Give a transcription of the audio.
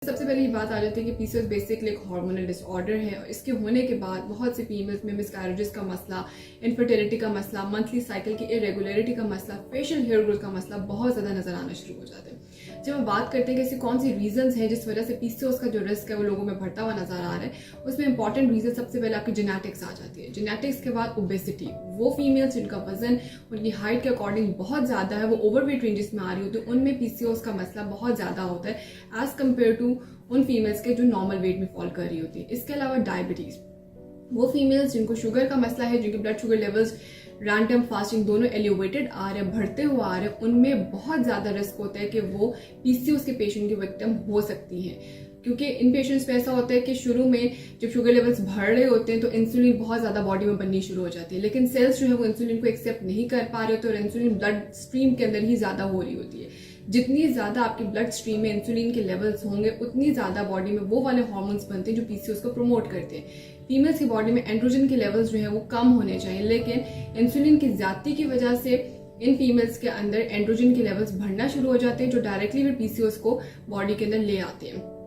सबसे पहले ये बात आ जाती है कि पीसीओएस बेसिकली एक हार्मोनल डिसऑर्डर है और इसके होने के बाद बहुत सी फीमेल्स में मिसकैरेजेस का मसला, इनफर्टिलिटी का मसला, मंथली साइकिल की इरेगुलरिटी का मसला, फेशियल हेयर ग्रोथ का मसला बहुत ज़्यादा नजर आना शुरू हो जाते हैं। जब हम बात करते हैं कि ऐसी कौन सी रीजंस हैं जिस वजह से पीसीओएस का जो रिस्क है वो लोगों में बढ़ता हुआ नजर आ रहा है, उसमें इंपॉर्टेंट रीजन सबसे पहले आपकी जेनेटिक्स आ जाती है। जेनेटिक्स के बाद ओबेसिटी, वो फीमेल्स जिनका वजन उनकी हाइट के अकॉर्डिंग बहुत ज़्यादा है, वो ओवरवेट रेंजेस में आ रही होती है, उनमें पीसीओएस का मसला बहुत ज़्यादा होता है एज कम्पेयर टू उन फीमेल्स के जो नॉर्मल वेट में फॉल कर रही होती है। इसके अलावा डायबिटीज, वो फीमेल्स जिनको शुगर का मसला है, जिनके blood sugar levels random fasting दोनों एलिवेटेड आ रहे हैं, बढ़ते हुए आ रहे हैं, उनमें बहुत ज़्यादा रिस्क होता है कि वो पीसीओएस के पेशेंट की विक्टिम हो सकती हैं। क्योंकि इन पेशेंट्स में ऐसा होता है कि शुरू में जब शुगर लेवल्स बढ़ रहे होते हैं तो इंसुलिन बहुत ज़्यादा बॉडी में बननी शुरू हो जाती है, लेकिन सेल्स जो है वो इंसुलिन को एक्सेप्ट नहीं कर पा रहे होते और इंसुलिन ब्लड स्ट्रीम के अंदर ही ज़्यादा हो रही होती है। जितनी ज़्यादा आपकी ब्लड स्ट्रीम में इंसुलिन के लेवल्स होंगे उतनी ज़्यादा बॉडी में वो वाले हार्मोन्स बनते हैं जो पीसीओएस को प्रमोट करते हैं। फीमेल्स की बॉडी में एंड्रोजन के लेवल्स जो है वो कम होने चाहिए, लेकिन इंसुलिन की ज्यादती की वजह से इन फीमेल्स के अंदर एंड्रोजन के लेवल्स बढ़ना शुरू हो जाते हैं जो डायरेक्टली फिर पीसीओएस को बॉडी के अंदर ले आते हैं।